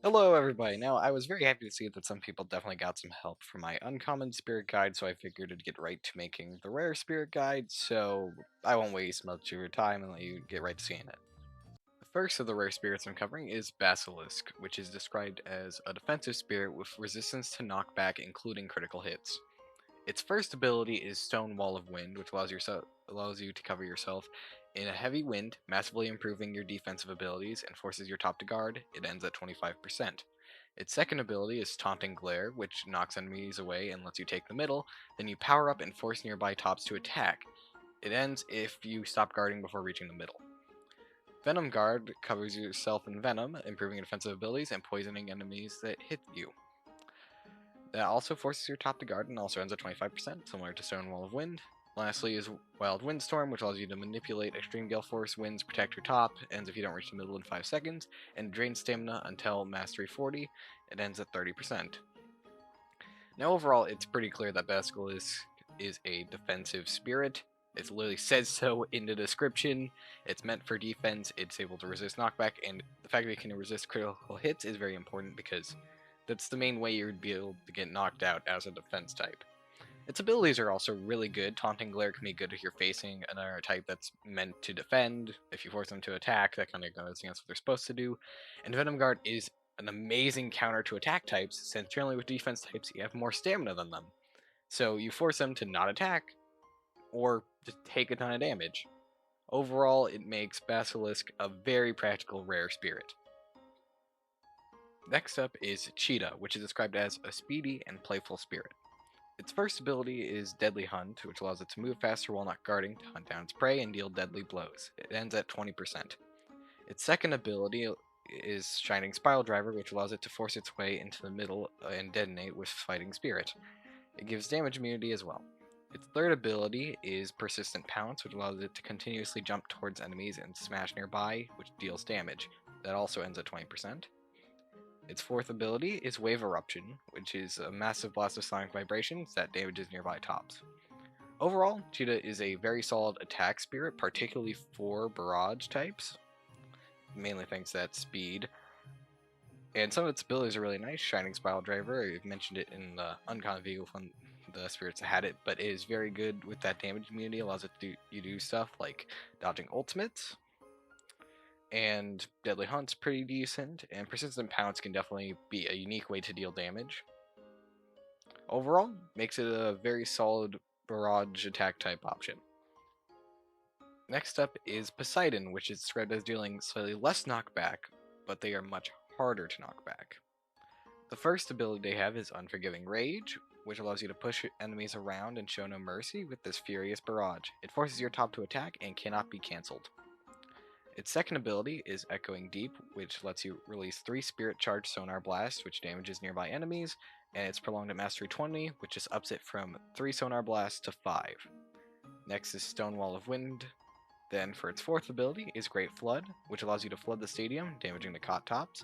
Hello, everybody. Now, I was very happy to see that some people definitely got some help from my uncommon spirit guide, so I figured to get right to making the rare spirit guide, so I won't waste much of your time and let you get right to seeing it. The first of the rare spirits I'm covering is Basilisk, which is described as a defensive spirit with resistance to knockback, including critical hits. Its first ability is Stone Wall of Wind, which allows you to cover yourself in a heavy wind, massively improving your defensive abilities and forces your top to guard. It ends at 25%. Its second ability is Taunting Glare, which knocks enemies away and lets you take the middle. Then you power up and force nearby tops to attack. It ends if you stop guarding before reaching the middle. Venom Guard covers yourself in venom, improving defensive abilities and poisoning enemies that hit you. That also forces your top to guard and also ends at 25%, similar to Stone Wall of Wind. Lastly is Wild Windstorm, which allows you to manipulate extreme gale force winds, protect your top, ends if you don't reach the middle in 5 seconds, and drains stamina until Mastery 40. It ends at 30%. Now overall, it's pretty clear that Basilisk is a defensive spirit. It literally says so in the description. It's meant for defense, it's able to resist knockback, and the fact that it can resist critical hits is very important because that's the main way you would be able to get knocked out as a defense type. Its abilities are also really good. Taunting Glare can be good if you're facing another type that's meant to defend. If you force them to attack, that kind of goes against what they're supposed to do. And Venom Guard is an amazing counter to attack types, since generally with defense types you have more stamina than them. So you force them to not attack, or just take a ton of damage. Overall, it makes Basilisk a very practical rare spirit. Next up is Cheetah, which is described as a speedy and playful spirit. Its first ability is Deadly Hunt, which allows it to move faster while not guarding to hunt down its prey and deal deadly blows. It ends at 20%. Its second ability is Shining Spiral Driver, which allows it to force its way into the middle and detonate with Fighting Spirit. It gives damage immunity as well. Its third ability is Persistent Pounce, which allows it to continuously jump towards enemies and smash nearby, which deals damage. That also ends at 20%. Its fourth ability is Wave Eruption, which is a massive blast of sonic vibrations that damages nearby tops. Overall, Cheetah is a very solid attack spirit, particularly for barrage types, mainly thanks to that speed. And some of its abilities are really nice. Shining Spiral Driver, I've mentioned it in the uncommon vehicle from the spirits that had it, but it is very good with that damage immunity, allows it to do stuff like dodging ultimates, and Deadly Hunt's pretty decent, and Persistent Pounce can definitely be a unique way to deal damage. Overall, makes it a very solid barrage attack type option. Next up is Poseidon, which is described as dealing slightly less knockback, but they are much harder to knock back. The first ability they have is Unforgiving Rage, which allows you to push enemies around and show no mercy with this furious barrage. It forces your top to attack and cannot be cancelled. Its second ability is Echoing Deep, which lets you release 3 Spirit Charge Sonar Blasts, which damages nearby enemies, and it's prolonged at Mastery 20, which just ups it from 3 Sonar Blasts to 5. Next is Stone Wall of Wind. Then for its fourth ability is Great Flood, which allows you to flood the stadium, damaging the cot tops.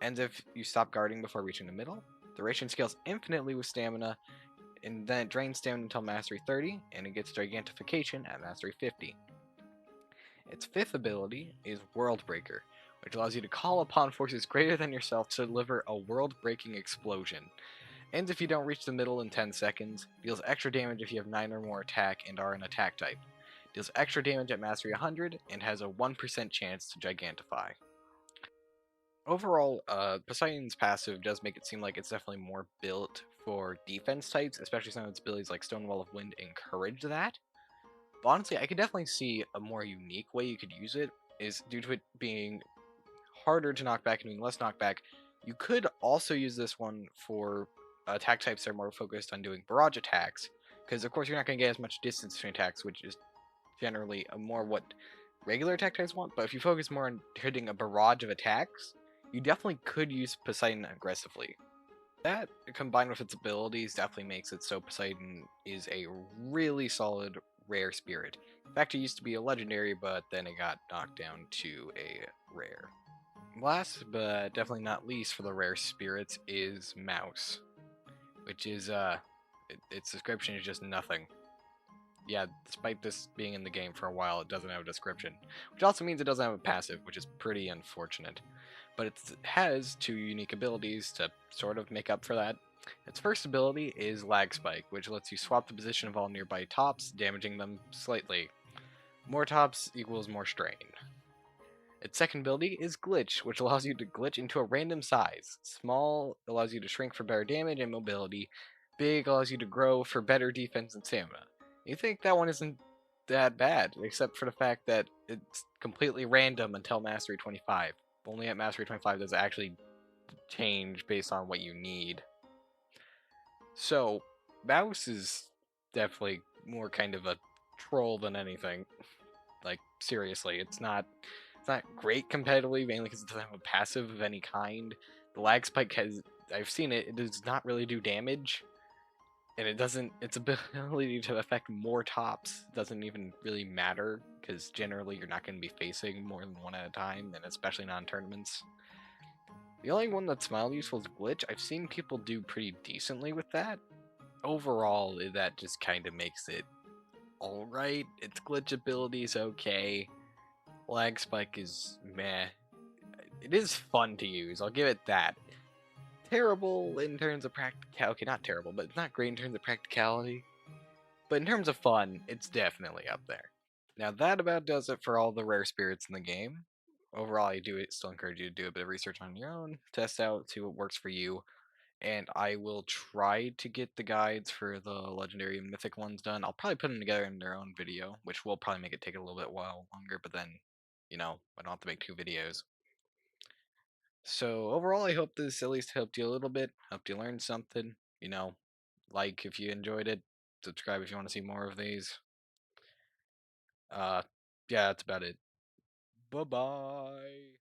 Ends if you stop guarding before reaching the middle. Duration scales infinitely with stamina, and then it drains stamina until Mastery 30, and it gets Gigantification at Mastery 50. Its fifth ability is World Breaker, which allows you to call upon forces greater than yourself to deliver a world-breaking explosion. Ends if you don't reach the middle in 10 seconds, deals extra damage if you have 9 or more attack and are an attack type. Deals extra damage at Mastery 100, and has a 1% chance to Gigantify. Overall, Poseidon's passive does make it seem like it's definitely more built for defense types, especially some of its abilities like Stone Wall of Wind encourage that. But honestly, I could definitely see a more unique way you could use it, is due to it being harder to knock back and doing less knockback. You could also use this one for attack types that are more focused on doing barrage attacks, because of course you're not going to get as much distance between attacks, which is generally more what regular attack types want, but if you focus more on hitting a barrage of attacks, you definitely could use Poseidon aggressively. That, combined with its abilities, definitely makes it so Poseidon is a really solid rare spirit. In fact, it used to be a legendary, but then it got knocked down to a rare. Last, but definitely not least for the rare spirits, is Mouse, which is, its description is just nothing. Yeah, despite this being in the game for a while, it doesn't have a description, which also means it doesn't have a passive, which is pretty unfortunate. but it has two unique abilities to sort of make up for that. Its first ability is Lag Spike, which lets you swap the position of all nearby tops, damaging them slightly. More tops equals more strain. Its second ability is Glitch, which allows you to glitch into a random size. Small allows you to shrink for better damage and mobility. Big allows you to grow for better defense and stamina. You think that one isn't that bad, except for the fact that it's completely random until Mastery 25. Only at Mastery 25 does it actually change based on what you need. So, Mouse is definitely more kind of a troll than anything. Like, seriously, it's not great competitively, mainly because it doesn't have a passive of any kind. The lag spike has, I've seen it, it does not really do damage, and it doesn't, its ability to affect more tops doesn't even really matter, because generally you're not going to be facing more than one at a time, and especially not in tournaments. The only one that's mildly useful is Glitch. I've seen people do pretty decently with that. Overall, that just kind of makes it alright. Its glitch ability is okay. Lag Spike is meh. It is fun to use, I'll give it that. Terrible in terms of practicality. Okay, not terrible, but it's not great in terms of practicality. But in terms of fun, it's definitely up there. Now that about does it for all the rare spirits in the game. Overall, I do still encourage you to do a bit of research on your own, test out, see what works for you, and I will try to get the guides for the legendary and mythic ones done. I'll probably put them together in their own video, which will probably make it take a little bit while longer, but then, you know, I don't have to make two videos. So overall, I hope this at least helped you a little bit, helped you learn something. You know, like if you enjoyed it, subscribe if you want to see more of these. Uh, yeah, that's about it. Bye bye.